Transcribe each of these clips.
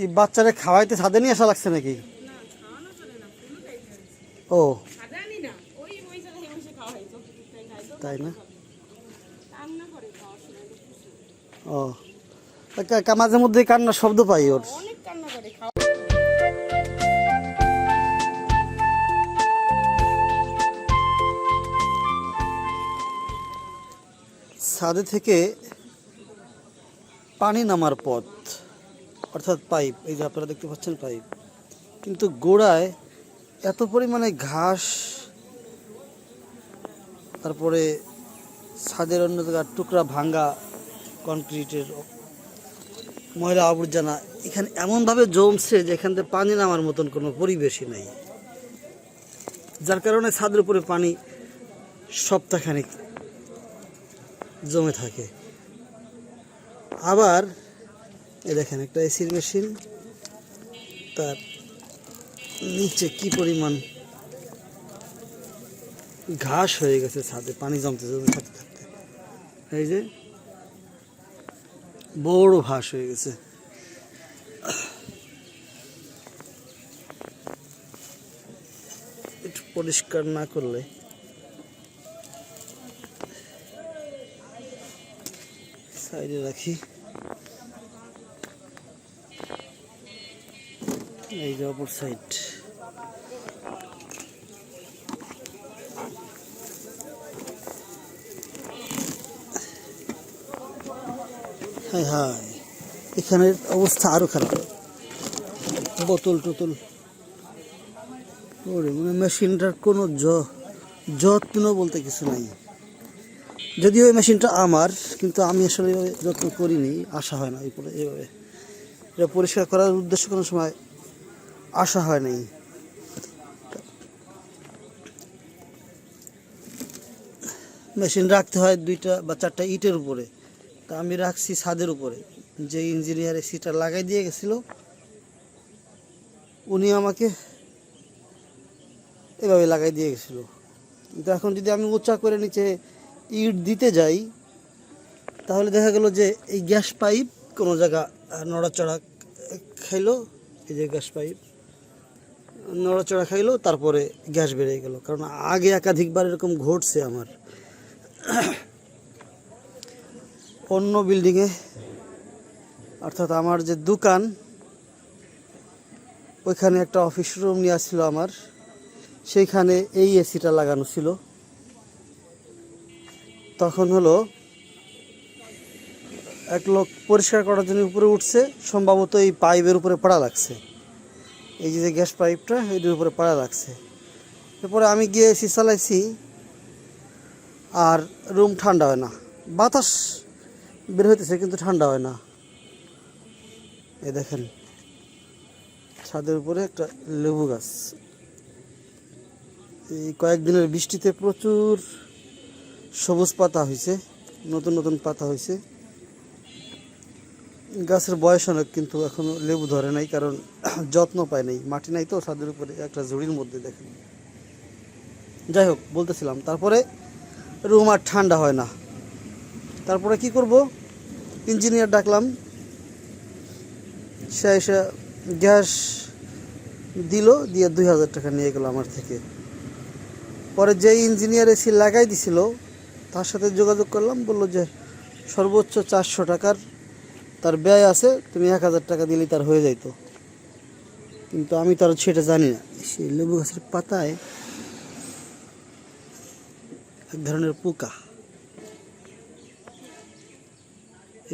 কি বাচ্চারা খাওয়াইতে ছাদে নিয়ে আসা লাগছে নাকি? ও তাই না? ও মাঝে মধ্যে কান্নার শব্দ পাই ওর। ছাদে থেকে পানি নামার পথ অর্থাৎ পাইপ, এই যে আপনারা দেখতে পাচ্ছেন পাইপ, কিন্তু গোড়ায় এত পরিমাণে ঘাস, তারপরে ছাদের অন্য জায়গার টুকরা ভাঙ্গা কনক্রিটের ময়লা আবর্জনা এখানে এমনভাবে জমছে যে এখান থেকে পানি নামার মতন কোনো পরিবেশই নাই, যার কারণে ছাদের উপরে পানি সপ্তাহখানিক জমে থাকে। আবার এই দেখেন একটা এসির মেশিন, তার নিচে কি পরিমাণ ঘাস হয়ে গেছে ছাদে পানি জমতে থাকতে থাকতে। এই যে বড় ঘাস হয়ে গেছে। একটু পরিষ্কার না করলে সাইডে রাখি। এই যে অপর সাইড, হাই হাই এখানের অবস্থা আরো খারাপ। বোতল টোতল ওরে, মানে মেশিনটার কোনো যত্ন বলতে কিছু নাই। যদিও এই মেশিনটা আমার, কিন্তু আমি আসলে যত্ন করিনি, আসা হয় না এইভাবে এটা পরিষ্কার করার উদ্দেশ্যে কোনো সময় আসা হয় নাই। মেশিন রাখতে হয় 2টা বা 4টা ইটের উপরে, তা আমি রাখছি ছাদের উপরে। যে ইঞ্জিনিয়ার এসিটা লাগাই দিয়ে গেছিল উনি আমাকে এভাবে লাগাই দিয়ে গেছিল, কিন্তু এখন যদি আমি উঁচা করে নিচে ইট দিতে যাই তাহলে দেখা গেল যে এই গ্যাস পাইপ কোনো জায়গা নড়াচড়া খাইলো। এই যে গ্যাস পাইপ নড়াচড়া খাইলো, তারপরে গ্যাস বেড়ে গেল। কারণ আগে একাধিকবার এরকম ঘটছে আমার। অন্য বিল্ডিংয়ে, অর্থাৎ আমার যে দোকান, ওইখানে একটা অফিস রুম নিয়ে আসছিল আমার, সেইখানে এই এসিটা লাগানো ছিল। তখন হলো এক লোক পরিষ্কার করার জন্য উপরে উঠছে, সম্ভবত এই পাইপের উপরে পড়া লাগছে, এই যে গ্যাস পাইপটা এটার উপরে পড়া লাগছে। এরপরে আমি গিয়ে এসি চালাইছি, আর রুম ঠান্ডা হয় না, বাতাস বের হইতেছে কিন্তু ঠান্ডা হয় না। এই দেখেন ছাদের উপরে একটা লেবু গাছ, এই কয়েকদিনের বৃষ্টিতে প্রচুর সবুজ পাতা হয়েছে, নতুন নতুন পাতা হয়েছে। গাছের বয়স অনেক, কিন্তু এখনো লেবু ধরে নাই, কারণ যত্ন পায় নাই, মাটি নাই তো ছাদের উপরে, একটা ঝুড়ির মধ্যে। দেখেন, যাই হোক বলতেছিলাম, তারপরে রুম আর ঠান্ডা হয় না। তারপরে কি করব, ইঞ্জিনিয়ার ডাকলাম, সে এসে গ্যাস দিল, দিয়ে 2000 টাকা নিয়ে গেল আমার থেকে। পরে যে ইঞ্জিনিয়ার এসি লাগাই দিছিল তার সাথে যোগাযোগ করলাম, বললো যে সর্বোচ্চ 400 টাকার তার ব্যয় আছে, তুমি 1000 টাকা দিলেই তার হয়ে যাইতো। কিন্তু আমি তার সেটা জানি না। সেই লেবু গাছের পাতায় এক ধরনের পোকা,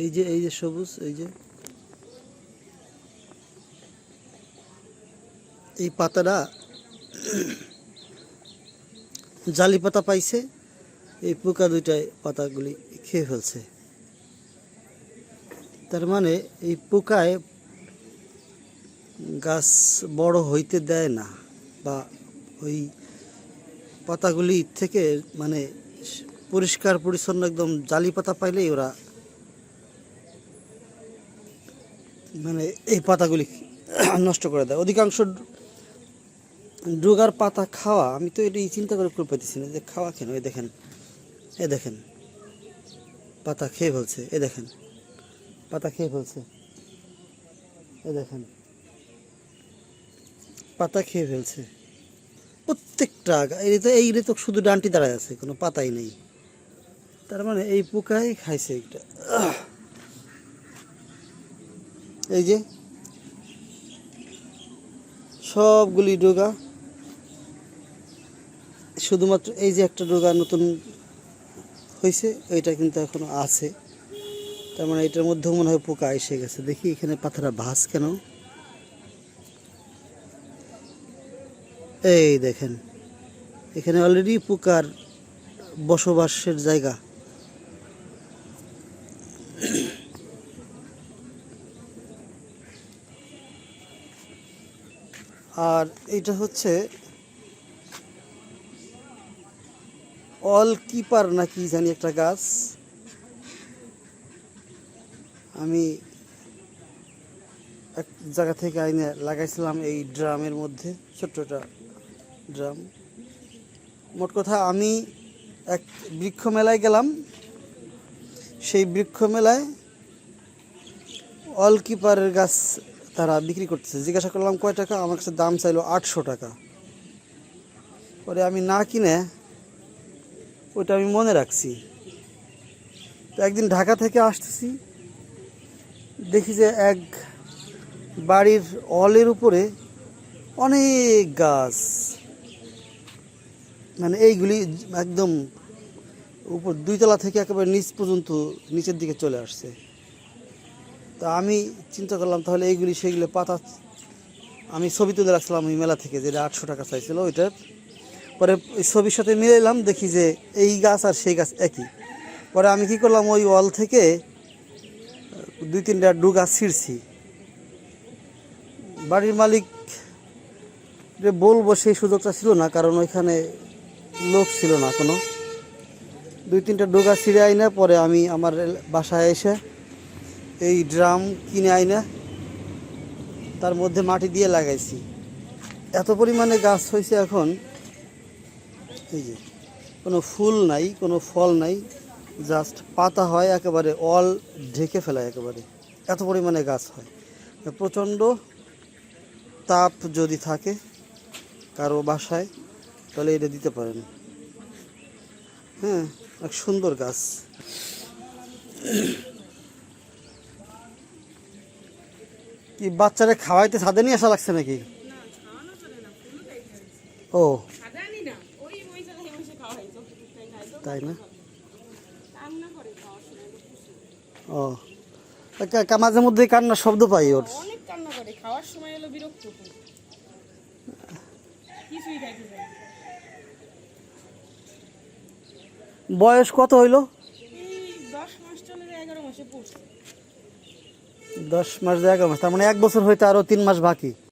এই যে সবুজ, এই পাতাটা জালি পাতা পাইছে, এই পোকা দুইটায় পাতাগুলি খেয়ে ফেলছে। তার মানে এই পোকায় গাছ বড় হইতে দেয় না, বা ওই পাতাগুলি থেকে মানে পরিষ্কার পরিচ্ছন্ন একদম জালি পাতা পাইলেই ওরা মানে এই পাতাগুলি নষ্ট করে দেয়। অধিকাংশ ডুগার পাতা খাওয়া, আমি তো এটাই চিন্তা করে পাইতেছি না যে খাওয়া কেন। এ দেখেন পাতা খেয়ে ফেলছে, পাতা খেয়ে ফেলছে, দেখেন। পাতা খেয়ে ফেলছে প্রত্যেকটা এই তো শুধু ডানটি দাঁড়ায় আছে, কোনো পাতাই নেই। তার মানে এই পোকাই খাইছে এটা। এই যে সবগুলি ডোগা, শুধুমাত্র এই যে একটা ডোগা নতুন হয়েছে, এইটা কিন্তু এখনো আছে। তার মানে এটার মধ্যেও মনে হয় পোকা এসে গেছে। দেখি এখানে পাতাটা ভাঁজ কেন। এই দেখেন, এখানে অলরেডি পোকার বসবাসের জায়গা। আর এটা হচ্ছে অল কিপার নাকি জানি একটা গাছ। আমি এক জায়গা থেকে আইনে লাগাইছিলাম এই ড্রামের মধ্যে, ছোট্ট একটা ড্রাম। মোট কথা আমি এক বৃক্ষ মেলায় গেলাম, সেই বৃক্ষ মেলায় অল কিপারের গাছ তারা বিক্রি করতেছে। জিজ্ঞাসা করলাম কয় টাকা, আমার কাছে দাম চাইলো 800 টাকা। পরে আমি না কিনে ওইটা আমি মনে রাখছি। তো একদিন ঢাকা থেকে আসতেছি, দেখি যে এক বাড়ির অলের উপরে অনেক গাছ, মানে এইগুলি একদম উপর 2 তলা থেকে একেবারে নিচ পর্যন্ত নিচের দিকে চলে আসছে। তা আমি চিন্তা করলাম তাহলে এইগুলি সেগুলো পাতা, আমি ছবি তুলে রাখছিলাম ওই মেলা থেকে, যেটা 800 টাকা চাইছিল ওইটার। পরে ওই ছবির সাথে মিলাইলাম, দেখি যে এই গাছ আর সেই গাছ একই। পরে আমি কি করলাম, ওই ওয়াল থেকে 2-3টা ডুগা ছিঁড়ছি। বাড়ির মালিক যে বলবো সেই সুযোগটা ছিল না, কারণ ওইখানে লোক ছিল না কোনো। 2-3টা ডোগা ছিঁড়ে আইনা পরে আমি আমার বাসায় এসে এই ড্রাম কিনে আইনা তার মধ্যে মাটি দিয়ে লাগাইছি। এত পরিমাণে গাছ হয়েছে এখন। এই যে কোনো ফুল নাই, কোনো ফল নাই, জাস্ট পাতা হয়, একেবারে অল ঢেকে ফেলায় একেবারে, এত পরিমাণে গাছ হয়। প্রচণ্ড তাপ যদি থাকে কারো বাসায়, তাহলে এটা দিতে পারেন। হ্যাঁ, এক সুন্দর গাছ। কি বাচ্চারা খাওয়াইতে ছাদে নিয়ে আসা লাগছে নাকি? ও তাই না? ও মাঝে মধ্যে কান্নার শব্দ পাই ওর। অনেক কান্না করে, খাওয়ার সময় হলো বিরক্ত করে, কিছুই খাইতে চায় না। বয়স কত হইলো? এই 10 মাস চলে, 11 মাসে পড়ছে। 10 মাস 11 মাস, তার মানে 1 বছর হইতে আরো 3 মাস বাকি।